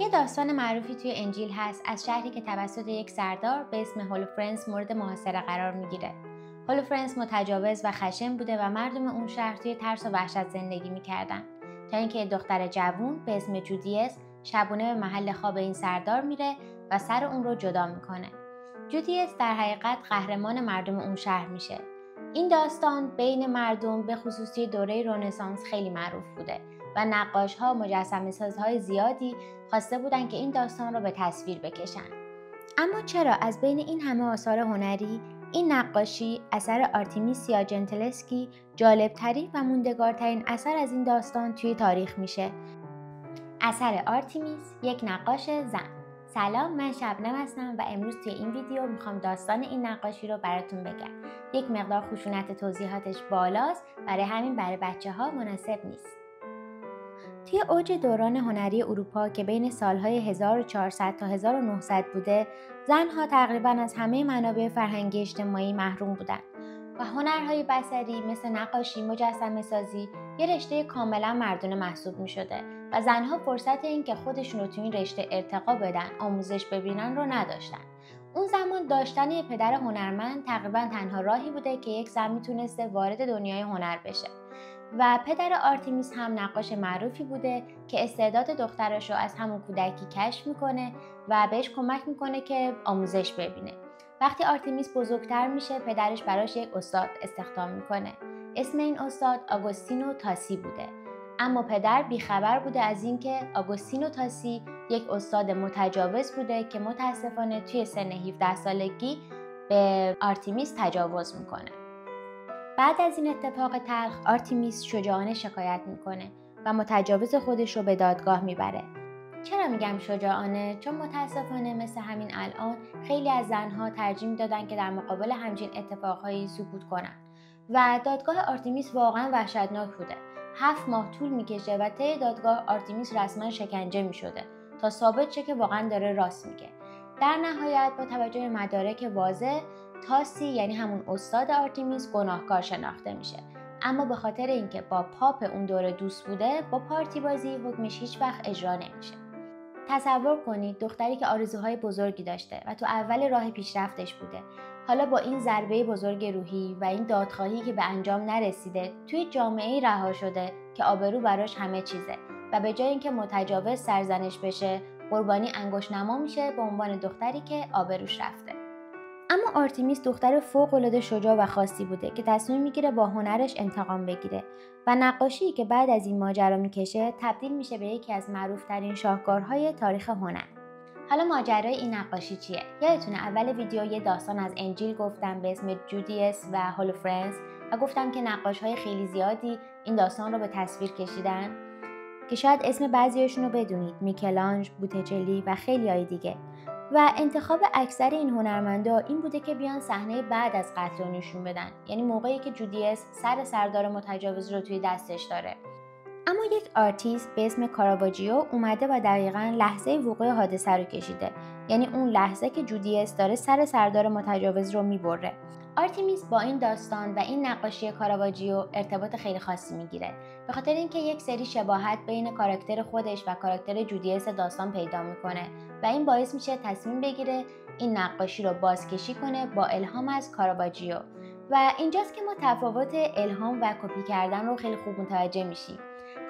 یه داستان معروفی توی انجیل هست از شهری که توسط یک سردار به اسم هولوفرنس مورد محاصره قرار میگیره. هولوفرنس متجاوز و خشن بوده و مردم اون شهر توی ترس و وحشت زندگی میکردن تا اینکه دختر جوون به اسم جودیس شبونه به محل خواب این سردار میره و سر اون رو جدا میکنه. جودیس در حقیقت قهرمان مردم اون شهر میشه. این داستان بین مردم به خصوص توی دوره رنسانس خیلی معروف بوده و نقاش‌ها و مجسمه‌سازهای زیادی خواسته بودن که این داستان رو به تصویر بکشن. اما چرا از بین این همه آثار هنری این نقاشی اثر آرتیمیس یا جنتلسکی جالب‌ترین و موندگارترین اثر از این داستان توی تاریخ میشه؟ اثر آرتیمیس، یک نقاش زن. سلام، من شبنم هستم و امروز توی این ویدیو میخوام داستان این نقاشی رو براتون بگم. یک مقدار خشونت توضیحاتش بالاست، برای همین برای بچه‌ها مناسب نیست. توی اوج دوران هنری اروپا که بین سالهای 1400 تا 1900 بوده، زنها تقریباً از همه منابع فرهنگی اجتماعی محروم بودند و هنرهای بصری مثل نقاشی، مجسمه سازی یه رشته کاملا مردونه محسوب می شده و زنها فرصت این که خودشون رو توی این رشته ارتقا بدن، آموزش ببینن رو نداشتن. اون زمان داشتن یه پدر هنرمند تقریباً تنها راهی بوده که یک زن میتونسته وارد دنیای هنر بشه. و پدر آرتیمیس هم نقاش معروفی بوده که استعداد دخترش رو از همون کودکی کشف میکنه و بهش کمک میکنه که آموزش ببینه. وقتی آرتیمیس بزرگتر میشه، پدرش براش یک استاد استخدام میکنه. اسم این استاد آگوستینو تاسی بوده. اما پدر بیخبر بوده از اینکه آگوستینو تاسی یک استاد متجاوز بوده که متاسفانه توی سن 17 سالگی به آرتیمیس تجاوز میکنه. بعد از این اتفاق تلخ، آرتیمیس شجاعانه شکایت میکنه و متجاوز خودش رو به دادگاه میبره. چرا میگم شجاعانه؟ چون متاسفانه مثل همین الان خیلی از زنها ترجیح میدادن که در مقابل همچین اتفاقهایی سکوت کنن و دادگاه آرتیمیس واقعا وحشتناک بوده. 7 ماه طول میکشه و طی دادگاه آرتیمیس رسما شکنجه میشده تا ثابت شه که واقعا داره راست میگه. در نهایت با توجه به مدارک واضح، تاسی یعنی همون استاد آرتیمیس گناهکار شناخته میشه. اما به خاطر اینکه با پاپ اون دوره دوست بوده، با پارتی بازی حکمش هیچ وقت اجرا نمیشه. تصور کنید دختری که آرزوهای بزرگی داشته و تو اول راه پیشرفتش بوده، حالا با این ضربه بزرگ روحی و این دادخواهی که به انجام نرسیده، توی جامعه‌ای رها شده که آبرو براش همه چیزه و به جای اینکه متجاوز سرزنش بشه، قربانی انگشت نما میشه به عنوان دختری که آبروش رفته. اما آرتیمیس دختر فوق‌العاده شجاع و خاصی بوده که تصمیم میگیره با هنرش انتقام بگیره و نقاشی که بعد از این ماجرا میکشه تبدیل میشه به یکی از معروف‌ترین شاهکارهای تاریخ هنر. حالا ماجرای این نقاشی چیه؟ یادتونه اول ویدیو یه داستان از انجیل گفتم به اسم جودیس و هولوفرنس و گفتم که نقاش‌های خیلی زیادی این داستان رو به تصویر کشیدن که شاید اسم بعضیاشون رو بدونید، میکلانج، بوتچلی و خیلیای دیگه. و انتخاب اکثر این هنرمندا این بوده که بیان صحنه بعد از قتل رو نشون بدن، یعنی موقعی که جودیس سر سردار متجاوز رو توی دستش داره. اما یک آرتیست به اسم کاراواجیو اومده و دقیقاً لحظه وقوع حادثه رو کشیده، یعنی اون لحظه که جودیس داره سر سردار متجاوز رو میبره. آرتیمیس با این داستان و این نقاشی کاراواجیو ارتباط خیلی خاصی میگیره، به خاطر اینکه یک سری شباهت بین کاراکتر خودش و کاراکتر جودیس داستان پیدا میکنه و این باعث میشه تصمیم بگیره این نقاشی رو بازکشی کنه با الهام از کاراواجیو. و اینجاست که ما تفاوت الهام و کپی کردن رو خیلی خوب متوجه میشیم.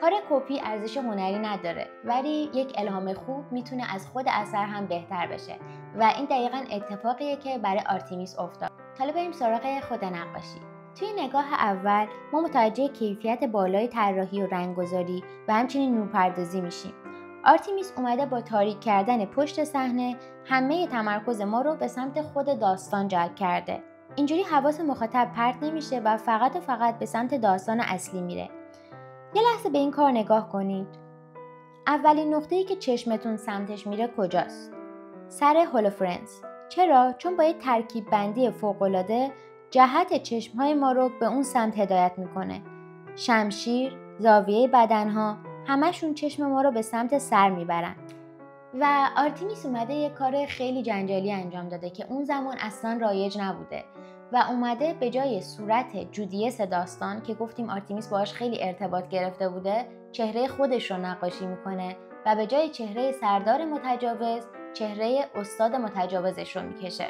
کار کپی ارزش هنری نداره، ولی یک الهام خوب میتونه از خود اثر هم بهتر بشه و این دقیقاً اتفاقیه که برای آرتیمیس افتاد. حالا بریم سراغ خود نقاشی. توی نگاه اول ما متوجه کیفیت بالای طراحی و رنگ‌گذاری و همچنین نورپردازی میشیم. آرتیمیس اومده با تاریک کردن پشت صحنه همه تمرکز ما رو به سمت خود داستان جلب کرده. اینجوری حواس مخاطب پرت نمیشه و فقط به سمت داستان اصلی میره. یه لحظه به این کار نگاه کنید. اولین نقطه‌ای که چشمتون سمتش میره کجاست؟ سر هولوفرنس. چرا؟ چون با یه ترکیب بندی فوق‌العاده جهت چشمهای ما رو به اون سمت هدایت میکنه. شمشیر، زاویه بدنها، همشون چشم ما رو به سمت سر میبرن. و آرتیمیس اومده یه کار خیلی جنجالی انجام داده که اون زمان اصلا رایج نبوده و اومده به جای صورت جودیس داستان که گفتیم آرتیمیس باهاش خیلی ارتباط گرفته بوده، چهره خودش رو نقاشی میکنه و به جای چهره سردار متجاوز چهره استاد متجاوزش رو میکشه.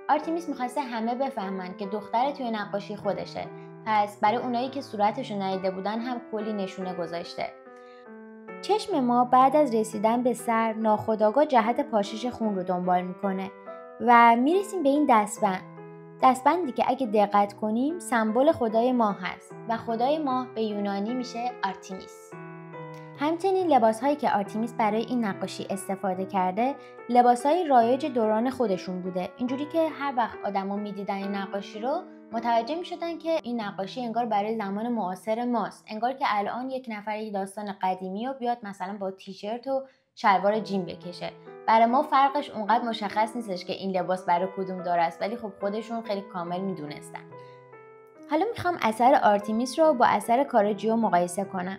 آرتیمیس میخواسته همه بفهمن که دختر توی نقاشی خودشه، پس برای اونایی که صورتش رو ندیده بودن هم کلی نشونه گذاشته. چشم ما بعد از رسیدن به سر ناخودآگاه جهت پاشش خون رو دنبال میکنه و میرسیم به این دستبندی که اگه دقت کنیم سمبل خدای ماه هست و خدای ماه به یونانی میشه آرتیمیس. همچنین لباسهایی که آرتیمیس برای این نقاشی استفاده کرده لباسهای رایج دوران خودشون بوده، اینجوری که هر وقت آدما میدیدن این نقاشی رو متوجه میشدن که این نقاشی انگار برای زمان معاصر ماست، انگار که الان یک نفر یک داستان قدیمی رو بیاد مثلا با تیشرت و شلوار جین بکشه. برای ما فرقش اونقدر مشخص نیستش که این لباس برای کدوم دور است، ولی خب خودشون خیلی کامل میدونستن. حالا میخوام اثر آرتیمیس رو با اثر کاراجیو مقایسه کنم.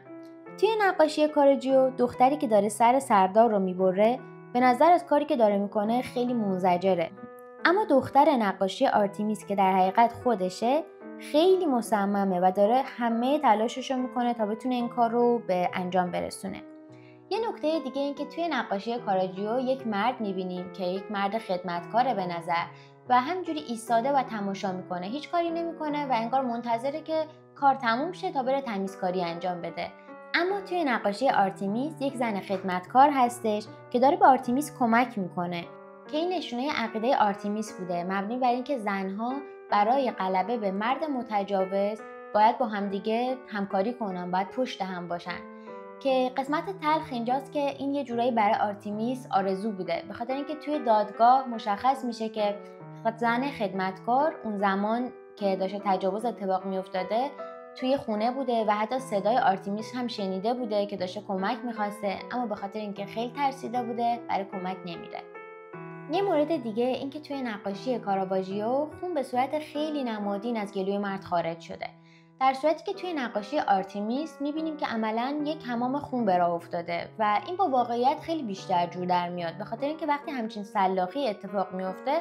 توی نقاشی کاراجیو دختری که داره سر سردار رو میبره به نظر از کاری که داره میکنه خیلی منزجره، اما دختر نقاشی آرتیمیس که در حقیقت خودشه خیلی مصممه و داره همه تلاشش رو میکنه تا بتونه این کار رو به انجام برسونه. یه نکته دیگه این که توی نقاشی کاراجیو یک مرد میبینیم که یک مرد خدمتکاره به نظر و همجوری ایستاده و تماشا میکنه، هیچ کاری نمیکنه و انگار منتظره که کار تموم شه تا بره تمیزکاری انجام بده. اما توی نقاشی آرتیمیس یک زن خدمتکار هستش که داره به آرتیمیس کمک میکنه که این نشونه عقیده آرتیمیس بوده، مبنی بر اینکه زنها برای غلبه به مرد متجاوز باید با همدیگه همکاری کنن، باید پشت هم باشن. که قسمت تلخ اینجاست که این یه جورایی برای آرتیمیس آرزو بوده، به خاطر اینکه توی دادگاه مشخص میشه که زن خدمتکار اون زمان که داشته تجاوز اتفاق میافتاده توی خونه بوده و حتی صدای آرتیمیس هم شنیده بوده که داشته کمک میخواسته، اما به خاطر اینکه خیلی ترسیده بوده برای کمک نمیره. یه مورد دیگه این که توی نقاشی کاراواژیو خون به صورت خیلی نمادین از گلوی مرد خارج شده، در صورتی که توی نقاشی آرتیمیس میبینیم که عملاً یک حمام خون به راه افتاده و این با واقعیت خیلی بیشتر جور در میاد، به خاطر اینکه وقتی همچین سلاخی اتفاق میفته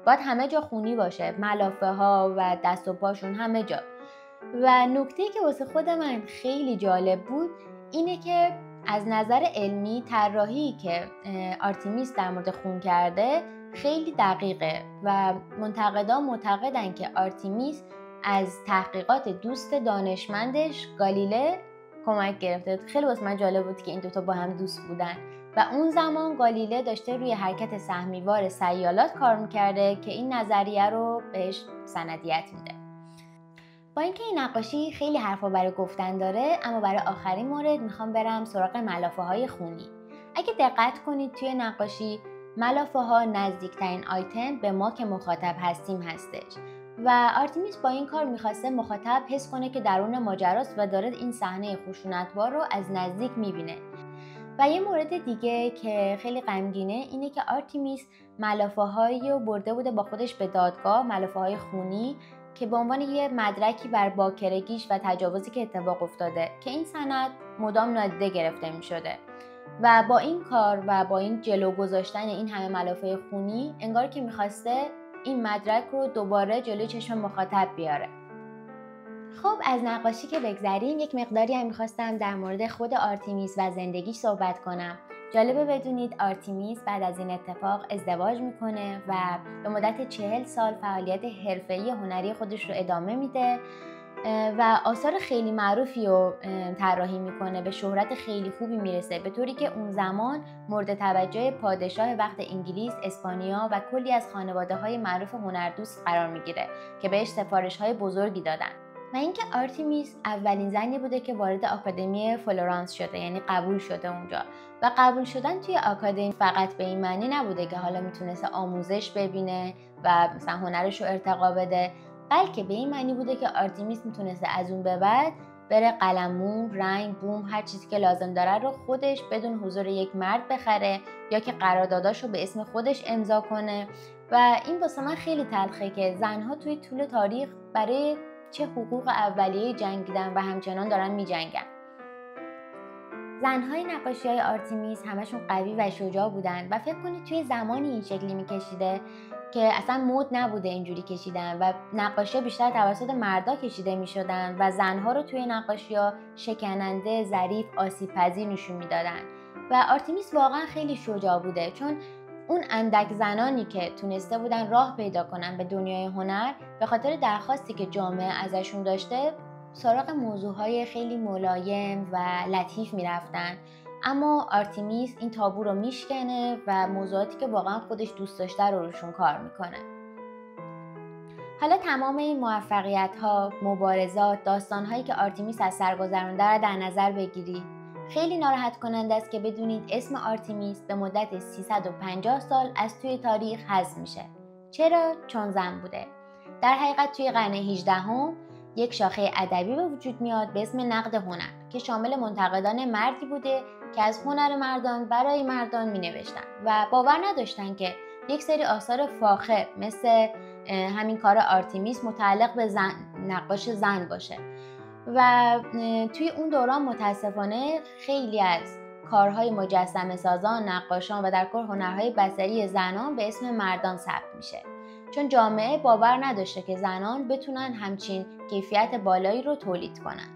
باید همه جا خونی باشه، ملافه ها و دست و پاشون همه جا. و نکته‌ای که واسه خود من خیلی جالب بود اینه که از نظر علمی طراحی که آرتیمیس در مورد خون کرده خیلی دقیقه و منتقدان معتقدن که آرتیمیس از تحقیقات دوست دانشمندش گالیله کمک گرفته. خیلی واسه من جالب بود که این دوتا با هم دوست بودن و اون زمان گالیله داشته روی حرکت سهمیوار سیالات کار میکرده که این نظریه رو بهش سندیت میده. با اینکه این نقاشی خیلی حرفا برای گفتن داره، اما برای آخرین مورد میخوام برم سراغ ملافه های خونی. اگه دقت کنید توی نقاشی ملافه ها نزدیکترین آیتم به ما که مخاطب هستیم هستش و آرتیمیس با این کار میخواسته مخاطب حس کنه که درون ماجراست و داره این صحنه خشونتبار رو از نزدیک میبینه. و یه مورد دیگه که خیلی غمگینه اینه که آرتیمیس ملافه هایی رو برده بوده با خودش به دادگاه، ملافه های خونی که به عنوان یه مدرکی بر باکرگیش و تجاوزی که اتفاق افتاده که این سند مدام نادیده گرفته می شده و با این کار و با این جلو گذاشتن این همه ملافه خونی انگار که میخواسته این مدرک رو دوباره جلوی چشم مخاطب بیاره. خب از نقاشی که بگذریم یک مقداری هم میخواستم در مورد خود آرتیمیس و زندگیش صحبت کنم. جالبه بدونید آرتیمیس بعد از این اتفاق ازدواج میکنه و به مدت 40 سال فعالیت حرفه‌ای هنری خودش رو ادامه میده و آثار خیلی معروفی رو طراحی میکنه، به شهرت خیلی خوبی میرسه، به طوری که اون زمان مورد توجه پادشاه وقت انگلیس، اسپانیا و کلی از خانواده‌های معروف هنردوست قرار میگیره که بهش سفارش‌های بزرگی دادن. و اینکه آرتیمیس اولین زنی بوده که وارد آکادمی فلورانس شده، یعنی قبول شده اونجا و قبول شدن توی آکادمی فقط به این معنی نبوده که حالا میتونسته آموزش ببینه و مثلا هنرش رو ارتقا بده، بلکه به این معنی بوده که آرتیمیس میتونسته از اون به بعد بره قلممون، رنگ، بوم، هر چیزی که لازم داره رو خودش بدون حضور یک مرد بخره یا که قرارداداشو به اسم خودش امضا کنه. و این واسه من خیلی تلخه که زنها توی طول تاریخ برای چه حقوق اولیه جنگیدن و همچنان دارن میجنگن. زنهای نقاشی‌های آرتیمیس همشون قوی و شجاع بودن و فکر کنید توی زمانی این شکلی میکشیده که اصلا مد نبوده اینجوری کشیدن و نقاشی‌ها بیشتر توسط مردا کشیده میشدن و زنها رو توی نقاشی‌ها شکننده، ظریف، آسیب‌پذیر نشون میدادن و آرتمیس واقعا خیلی شجاع بوده، چون اون اندک زنانی که تونسته بودن راه پیدا کنن به دنیای هنر به خاطر درخواستی که جامعه ازشون داشته سراغ موضوعهای خیلی ملایم و لطیف میرفتن. اما آرتمیس این تابو رو میشکنه و موضوعاتی که واقعا خودش دوست داشته رو روشون کار میکنه. حالا تمام این موفقیت‌ها، مبارزات، داستان‌هایی که آرتمیس از سر گذرونده رو در نظر بگیرید. خیلی ناراحت کننده است که بدونید اسم آرتمیس به مدت 350 سال از توی تاریخ حذف میشه. چرا؟ چون زن بوده. در حقیقت توی قرن 18 یک شاخه ادبی به وجود میاد به اسم نقد هنر که شامل منتقدان مردی بوده که از هنر مردان برای مردان مینوشتن و باور نداشتن که یک سری آثار فاخر مثل همین کار آرتمیس متعلق به نقاش زن باشه. و توی اون دوران متاسفانه خیلی از کارهای مجسمه سازان، نقاشان و در کل هنرهای بصری زنان به اسم مردان ثبت میشه، چون جامعه باور نداشته که زنان بتونن همچین کیفیت بالایی رو تولید کنن.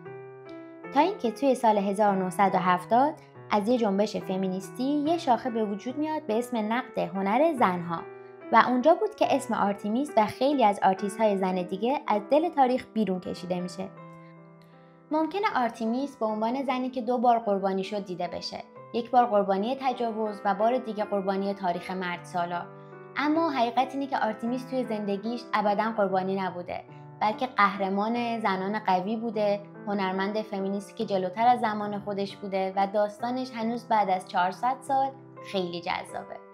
تا اینکه توی سال 1970 از یه جنبش فمینیستی یه شاخه به وجود میاد به اسم نقد هنر زنها و اونجا بود که اسم آرتمیس و خیلی از آرتیست‌های زن دیگه از دل تاریخ بیرون کشیده میشه. ممکنه آرتمیس به عنوان زنی که 2 بار قربانی شد دیده بشه، یک بار قربانی تجاوز و بار دیگه قربانی تاریخ مرد سالار. اما حقیقت اینه که آرتمیس توی زندگیش ابداً قربانی نبوده، بلکه قهرمان زنان قوی بوده، هنرمند فمینیستی که جلوتر از زمان خودش بوده و داستانش هنوز بعد از 400 سال خیلی جذابه.